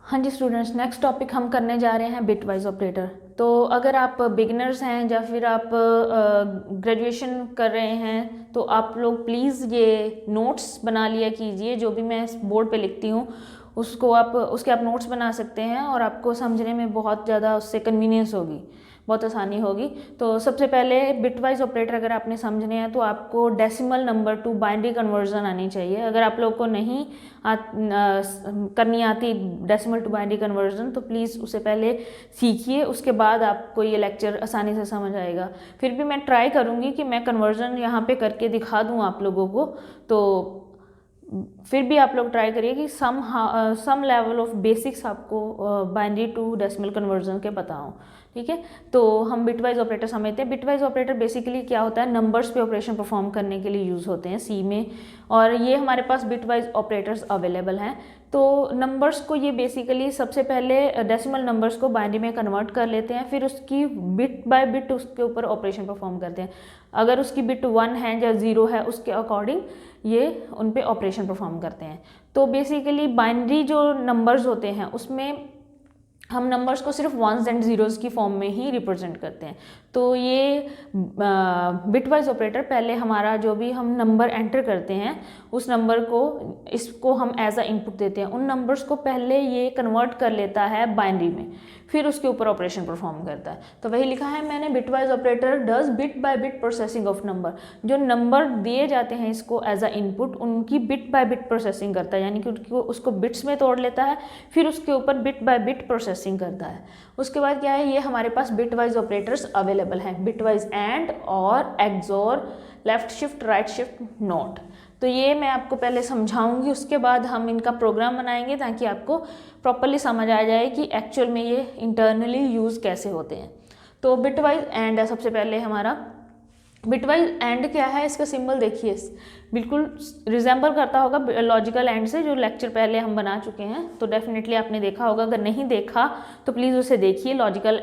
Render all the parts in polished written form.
हाँ जी students, next topic हम करने जा रहे हैं बिटवाइज ऑपरेटर। तो अगर आप बिगिनर्स हैं या फिर आप ग्रेजुएशन कर रहे हैं तो आप लोग प्लीज़ ये नोट्स बना लिया कीजिए। जो भी मैं बोर्ड पे लिखती हूँ उसको आप नोट्स बना सकते हैं और आपको समझने में बहुत ज़्यादा उससे कन्वीनियंस होगी, बहुत आसानी होगी। तो सबसे पहले बिटवाइज ऑपरेटर अगर आपने समझने हैं तो आपको decimal number two binary conversion आनी चाहिए। अगर आप लोग को नहीं करनी आती डेसिमल टू बाइनरी कन्वर्जन तो प्लीज़ उसे पहले सीखिए, उसके बाद आपको ये लेक्चर आसानी से समझ आएगा। फिर भी मैं ट्राई करूँगी कि मैं कन्वर्जन यहाँ पे करके दिखा दूँ आप लोगों को, तो फिर भी आप लोग ट्राई करिए कि सम लेवल ऑफ बेसिक्स आपको बाइनरी टू डेसिमल कन्वर्जन के बताऊं। ठीक है, तो हम बिटवाइज ऑपरेटर समझते हैं। बिटवाइज ऑपरेटर बेसिकली क्या होता है, नंबर्स पे ऑपरेशन परफॉर्म करने के लिए यूज़ होते हैं सी में, और ये हमारे पास बिटवाइज ऑपरेटर्स अवेलेबल हैं। तो नंबर्स को ये बेसिकली सबसे पहले डेसिमल नंबर्स को बाइनरी में कन्वर्ट कर लेते हैं, फिर उसकी बिट बाय बिट उसके ऊपर ऑपरेशन परफॉर्म करते हैं। अगर उसकी बिट 1 है या 0 है उसके अकॉर्डिंग ये उन पे ऑपरेशन परफॉर्म करते हैं। तो बेसिकली बाइनरी जो नंबर्स होते हैं उसमें हम नंबर्स को सिर्फ वंस एंड ज़ीरोज़ की फॉर्म में ही रिप्रेजेंट करते हैं। तो ये बिटवाइज ऑपरेटर पहले हमारा जो भी हम नंबर एंटर करते हैं उस नंबर को, इसको हम एज अ इनपुट देते हैं, उन नंबर्स को पहले ये कन्वर्ट कर लेता है बाइनरी में, फिर उसके ऊपर ऑपरेशन परफॉर्म करता है। तो वही लिखा है मैंने, bitwise operator does bit by bit processing of number. जो नंबर दिए जाते हैं इसको एज अ इनपुट, उनकी बिट बाय बिट प्रोसेसिंग करता है, यानी कि उसको बिट्स में तोड़ लेता है, फिर उसके ऊपर बिट बाय बिट प्रोसेसिंग करता है। उसके बाद क्या है, ये हमारे पास बिटवाइज ऑपरेटर्स अवेलेबल हैं, बिटवाइज एंड और XOR, left shift, right shift, not. तो ये मैं आपको पहले समझाऊंगी, उसके बाद हम इनका प्रोग्राम बनाएंगे ताकि आपको प्रॉपरली समझ आ जाए कि एक्चुअल में ये इंटरनली यूज़ कैसे होते हैं। तो बिटवाइज एंड है सबसे पहले हमारा। बिटवाइज एंड क्या है, इसका सिंबल देखिए, बिल्कुल रिजेंबल करता होगा लॉजिकल एंड से, जो लेक्चर पहले हम बना चुके हैं, तो डेफिनेटली आपने देखा होगा। अगर नहीं देखा तो प्लीज़ उसे देखिए, लॉजिकल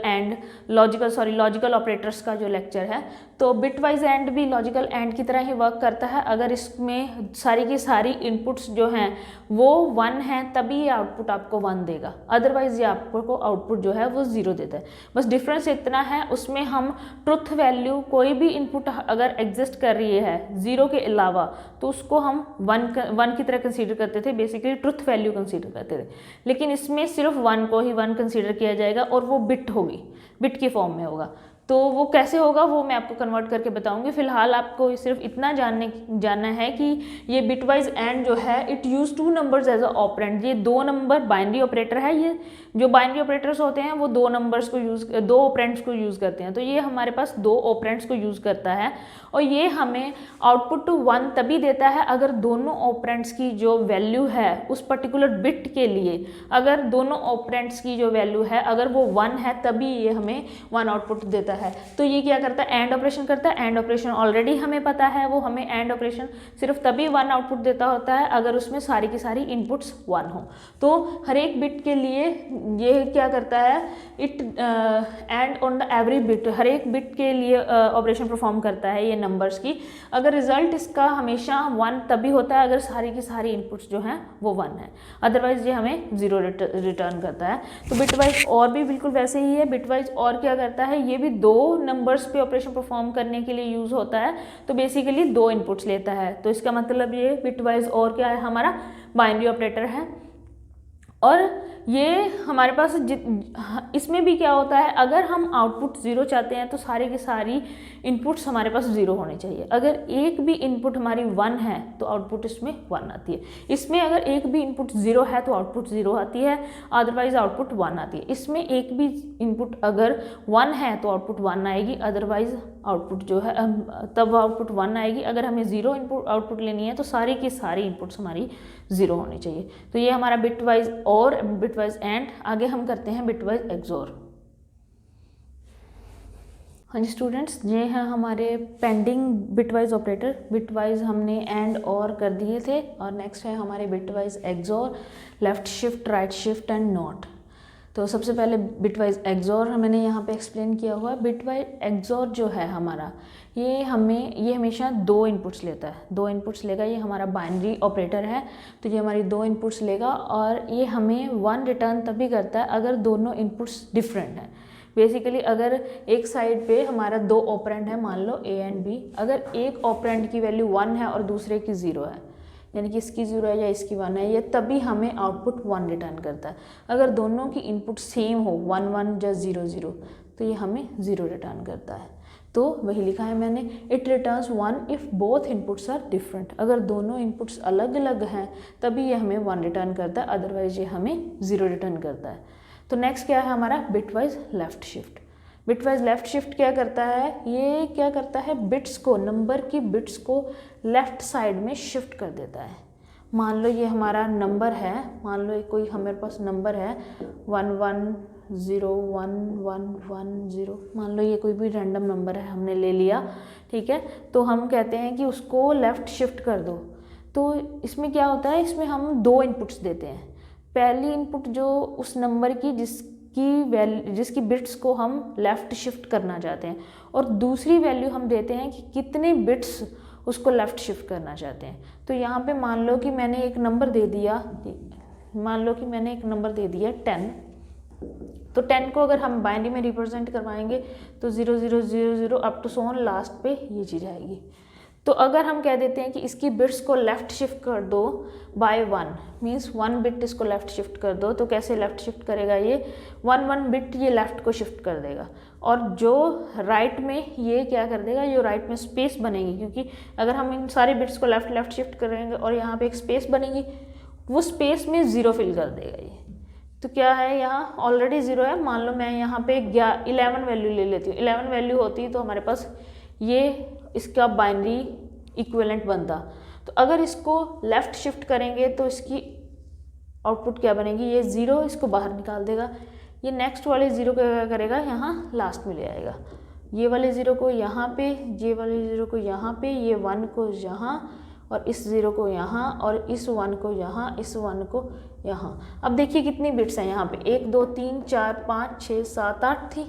ऑपरेटर्स का जो लेक्चर है। तो बिटवाइज एंड भी लॉजिकल एंड की तरह ही वर्क करता है। अगर इसमें सारी की सारी इनपुट्स जो हैं वो 1 हैं तभी ये आउटपुट आपको 1 देगा, अदरवाइज ये आपको आउटपुट जो है वो 0 देता है। बस डिफरेंस इतना है, उसमें हम ट्रुथ वैल्यू, कोई भी इनपुट अगर एग्जिस्ट कर रही है 0 के अलावा तो उसको हम 1 की तरह कंसीडर करते थे, बेसिकली ट्रुथ वैल्यू कंसीडर करते थे। लेकिन इसमें सिर्फ 1 को ही 1 कंसीडर किया जाएगा और वो बिट होगी, बिट की फॉर्म में होगा। तो वो कैसे होगा वो मैं आपको कन्वर्ट करके बताऊंगी। फिलहाल आपको सिर्फ इतना जानना है कि ये बिटवाइज एंड जो है it use 2 numbers as a operand. ये 2 नंबर बाइनरी ऑपरेटर है। ये जो बाइनरी ऑपरेटर्स होते हैं वो 2 नंबर्स को दो ऑपरेंड्स को यूज़ करते हैं। तो ये हमारे पास 2 ऑपरेंड्स को यूज़ करता है और ये हमें आउटपुट 1 तभी देता है अगर दोनों ऑपरेंड्स की जो वैल्यू है उस पर्टिकुलर बिट के लिए, अगर दोनों ऑपरेंड्स की जो वैल्यू है अगर वो 1 है तभी ये हमें 1 आउटपुट देता है। तो ये क्या करता है, एंड ऑपरेशन करता है। एंड ऑपरेशन ऑलरेडी हमें पता है, वो हमें एंड ऑपरेशन सिर्फ तभी 1 आउटपुट देता होता है अगर उसमें सारी की सारी इनपुट्स 1 हो। तो हर एक बिट के लिए ये क्या करता है, it end on the every bit, हर एक बिट के लिए ऑपरेशन परफॉर्म करता है ये नंबर्स की। अगर रिजल्ट इसका हमेशा 1 तभी होता है अगर सारी की सारी इनपुट्स जो हैं वो 1 है, अदरवाइज ये हमें 0 रिटर्न करता है। तो बिटवाइज और भी बिल्कुल वैसे ही है। बिटवाइज और क्या करता है, ये भी 2 नंबर्स पे ऑपरेशन परफॉर्म करने के लिए यूज होता है। तो बेसिकली 2 इनपुट्स लेता है। तो इसका मतलब ये बिटवाइज और क्या है, हमारा बाइनरी ऑपरेटर है। और ये हमारे पास इसमें भी क्या होता है, अगर हम आउटपुट 0 चाहते हैं तो सारी की सारी इनपुट्स हमारे पास 0 होने चाहिए। अगर एक भी इनपुट हमारी 1 है तो आउटपुट इसमें 1 आती है। इसमें अगर एक भी इनपुट 0 है तो आउटपुट 0 आती है, अदरवाइज आउटपुट 1 आती है। इसमें एक भी इनपुट अगर 1 है तो आउटपुट 1 आएगी, अदरवाइज आउटपुट जो है तब आउटपुट 1 आएगी। अगर हमें 0 इनपुट आउटपुट लेनी है तो सारी की सारी इनपुट्स हमारी 0 होनी चाहिए। तो ये हमारा बिटवाइज और बिटवाइज एंड। आगे हम करते हैं बिटवाइज एक्सोर। हाँ जी स्टूडेंट्स, ये हैं हमारे पेंडिंग बिटवाइज ऑपरेटर। बिटवाइज हमने एंड और कर दिए थे और नेक्स्ट है हमारे bitwise XOR, left shift, right shift and not. तो सबसे पहले बिटवाइज एक्सॉर मैंने यहाँ पे एक्सप्लेन किया हुआ है। बिटवाइज एक्सॉर जो है हमारा, ये हमेशा 2 इनपुट्स लेता है, 2 इनपुट्स लेगा। ये हमारा बाइनरी ऑपरेटर है, तो ये हमारी 2 इनपुट्स लेगा और ये हमें 1 रिटर्न तभी करता है अगर दोनों इनपुट्स डिफरेंट हैं। बेसिकली अगर एक साइड पे हमारा 2 ऑपरेंड है, मान लो A एंड B, अगर एक ऑपरेंड की वैल्यू 1 है और दूसरे की 0 है, यानी कि इसकी 0 है या इसकी 1 है, ये तभी हमें आउटपुट 1 रिटर्न करता है। अगर दोनों की इनपुट सेम हो, 1 1 या 0 0, तो ये हमें 0 रिटर्न करता है। तो वही लिखा है मैंने, it returns 1 if both inputs are different. अगर दोनों इनपुट्स अलग अलग हैं तभी ये हमें 1 रिटर्न करता है, अदरवाइज ये हमें 0 रिटर्न करता है। तो नेक्स्ट क्या है हमारा, bitwise left shift. Bitwise left shift क्या करता है, ये क्या करता है, बिट्स को, नंबर की बिट्स को लेफ्ट साइड में शिफ्ट कर देता है। मान लो ये हमारा नंबर है, मान लो कोई हमारे पास नंबर है 1 1 0 1 1 1 0, मान लो ये कोई भी रैंडम नंबर है, हमने ले लिया, ठीक है। तो हम कहते हैं कि उसको लेफ़्ट शिफ्ट कर दो। तो इसमें क्या होता है, इसमें हम 2 इनपुट्स देते हैं। पहली इनपुट जो उस नंबर की जिसकी बिट्स को हम लेफ़्ट शिफ्ट करना चाहते हैं, और दूसरी वैल्यू हम देते हैं कि कितने बिट्स उसको लेफ़्ट शिफ्ट करना चाहते हैं। तो यहाँ पे मान लो कि मैंने एक नंबर दे दिया, 10। तो 10 को अगर हम बाइनरी में रिप्रेजेंट करवाएंगे तो 0 0 0 0 up to so on, last पे ये चीज़ आएगी। तो अगर हम कह देते हैं कि इसकी बिट्स को लेफ़्ट शिफ्ट कर दो बाय 1, मीन्स 1 बिट इसको लेफ़्ट शिफ्ट कर दो, तो कैसे लेफ़्ट शिफ्ट करेगा, ये 1 बिट ये लेफ़्ट को शिफ्ट कर देगा, और जो राइट में ये क्या कर देगा, जो राइट में स्पेस बनेगी, क्योंकि अगर हम इन सारे बिट्स को लेफ़्ट शिफ्ट करेंगे और यहाँ पे एक स्पेस बनेगी, वो स्पेस में 0 फिल कर देगा ये। तो क्या है, यहाँ ऑलरेडी 0 है, मान लो मैं यहाँ पे 11 वैल्यू ले लेती हूँ, 11 वैल्यू होती तो हमारे पास ये इसका बाइनरी इक्विवेलेंट बनता। तो अगर इसको लेफ़्ट शिफ्ट करेंगे तो इसकी आउटपुट क्या बनेगी, ये 0 इसको बाहर निकाल देगा, ये नेक्स्ट वाले 0 को क्या करेगा, यहाँ लास्ट में ले आएगा, ये वाले 0 को यहाँ पे, ये वाले 0 को यहाँ पे, ये 1 को यहाँ, और इस 0 को यहाँ, और इस 1 को यहाँ, इस 1 को यहाँ। अब देखिए कितनी बिट्स हैं यहाँ पे, 1 2 3 4 5 6 7 8 थी,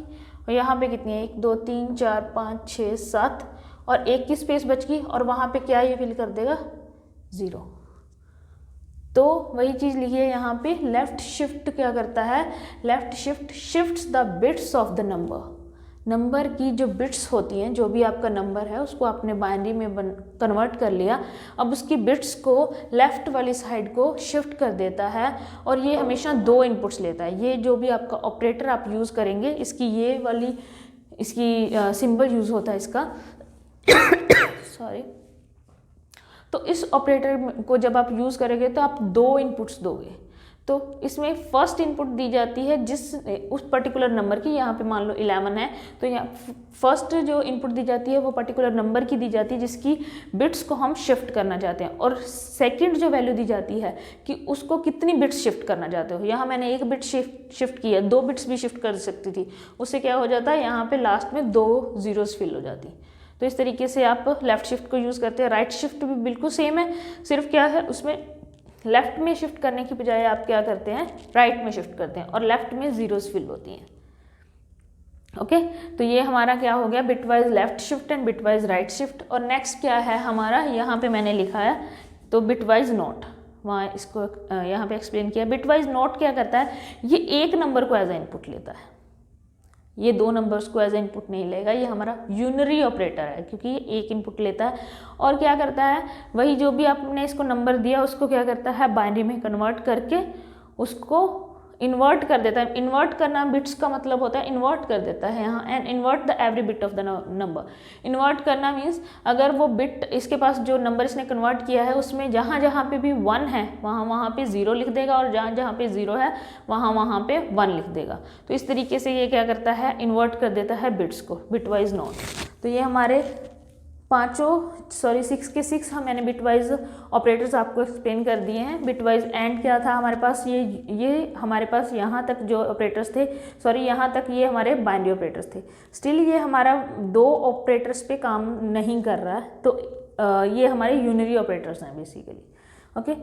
और यहाँ पे कितनी है, 1 2 3 4 5 6 7, और 1 की स्पेस बच गई, और वहाँ पे क्या ये फिल कर देगा, 0। तो वही चीज़ लिखिए यहाँ पे, लेफ़्ट शिफ्ट क्या करता है, left shift shifts the bits of the number की जो बिट्स होती हैं, जो भी आपका नंबर है उसको आपने बाइनरी में कन्वर्ट कर लिया, अब उसकी बिट्स को लेफ़्ट वाली साइड को शिफ्ट कर देता है, और ये हमेशा 2 इनपुट्स लेता है। ये जो भी आपका ऑपरेटर आप यूज़ करेंगे, इसकी ये वाली इसकी सिंबल यूज़ होता है इसका सॉरी। तो इस ऑपरेटर को जब आप यूज़ करेंगे तो आप 2 इनपुट्स दोगे। तो इसमें फर्स्ट इनपुट दी जाती है उस पर्टिकुलर नंबर की, यहाँ पे मान लो 11 है, तो यहाँ फर्स्ट जो इनपुट दी जाती है वो पर्टिकुलर नंबर की दी जाती है जिसकी बिट्स को हम शिफ्ट करना चाहते हैं, और सेकंड जो वैल्यू दी जाती है कि उसको कितनी बिट्स शिफ्ट करना चाहते हो। यहाँ मैंने 1 बिट शिफ्ट किया, 2 बिट्स भी शिफ्ट कर सकती थी, उससे क्या हो जाता है, यहाँ पर लास्ट में 2 ज़ीरोज़ फिल हो जाती। तो इस तरीके से आप लेफ़्ट शिफ्ट को यूज़ करते हैं। राइट शिफ्ट भी बिल्कुल सेम है, सिर्फ क्या है उसमें लेफ़्ट में शिफ्ट करने की बजाय आप क्या करते हैं, राइट में शिफ्ट करते हैं, और लेफ़्ट में ज़ीरोज़ फिल होती हैं। ओके, तो ये हमारा क्या हो गया, bitwise left shift and bitwise right shift. और नेक्स्ट क्या है हमारा, यहाँ पे मैंने लिखा है तो बिटवाइज नॉट, वहाँ इसको यहाँ पे एक्सप्लेन किया। बिटवाइज नॉट क्या करता है, ये एक नंबर को एज ए इनपुट लेता है, ये 2 नंबर्स को एज ए इनपुट नहीं लेगा, ये हमारा यूनरी ऑपरेटर है क्योंकि ये एक इनपुट लेता है। और क्या करता है, वही जो भी आपने इसको नंबर दिया उसको क्या करता है, बाइनरी में कन्वर्ट करके उसको इन्वर्ट कर देता है। इन्वर्ट करना बिट्स का मतलब होता है इन्वर्ट कर देता है यहाँ, and invert the every bit of the number. Invert करना मीन्स अगर वो बिट इसके पास जो नंबर इसने कन्वर्ट किया है उसमें जहाँ जहाँ पे भी 1 है वहाँ पे 0 लिख देगा, और जहाँ जहाँ पे 0 है वहाँ पे 1 लिख देगा। तो इस तरीके से ये क्या करता है, इन्वर्ट कर देता है बिट्स को, बिटवाइज नॉट। तो ये हमारे 6 के 6 मैंने बिटवाइज ऑपरेटर्स आपको एक्सप्लेन कर दिए हैं। बिटवाइज एंड क्या था हमारे पास, ये हमारे पास यहाँ तक जो ऑपरेटर्स थे, यहाँ तक ये हमारे बाइनरी ऑपरेटर्स थे। स्टिल ये हमारा 2 ऑपरेटर्स पे काम नहीं कर रहा है, तो ये हमारे यूनरी ऑपरेटर्स हैं बेसिकली। ओके,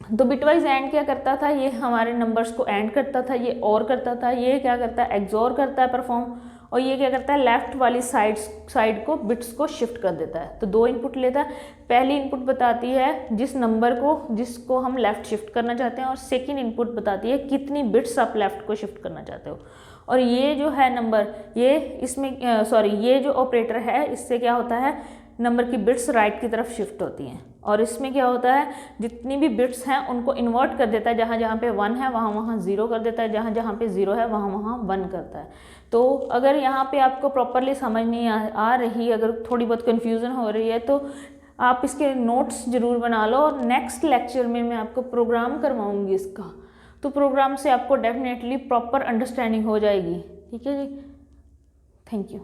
तो बिटवाइज एंड क्या करता था, ये हमारे नंबर्स को एंड करता था, ये और करता था, ये क्या करता है एक्सोर करता है परफॉर्म, और ये क्या करता है लेफ्ट वाली साइड को बिट्स को शिफ्ट कर देता है। तो 2 इनपुट लेता है, पहली इनपुट बताती है जिस नंबर को जिसको हम लेफ्ट शिफ्ट करना चाहते हैं, और सेकंड इनपुट बताती है कितनी बिट्स आप लेफ्ट को शिफ्ट करना चाहते हो। और ये जो है नंबर, ये इसमें सॉरी ये जो ऑपरेटर है इससे क्या होता है नंबर की बिट्स राइट की तरफ शिफ्ट होती हैं, और इसमें क्या होता है जितनी भी बिट्स हैं उनको इन्वर्ट कर देता है, जहाँ जहाँ पे 1 है वहाँ वहाँ 0 कर देता है, जहाँ जहाँ पे 0 है वहाँ वहाँ 1 करता है। तो अगर यहाँ पे आपको प्रॉपरली समझ नहीं आ रही, अगर थोड़ी बहुत कन्फ्यूज़न हो रही है तो आप इसके नोट्स ज़रूर बना लो, और नेक्स्ट लेक्चर में मैं आपको प्रोग्राम करवाऊँगी इसका, तो प्रोग्राम से आपको डेफिनेटली प्रॉपर अंडरस्टैंडिंग हो जाएगी। ठीक है जी, थैंक यू।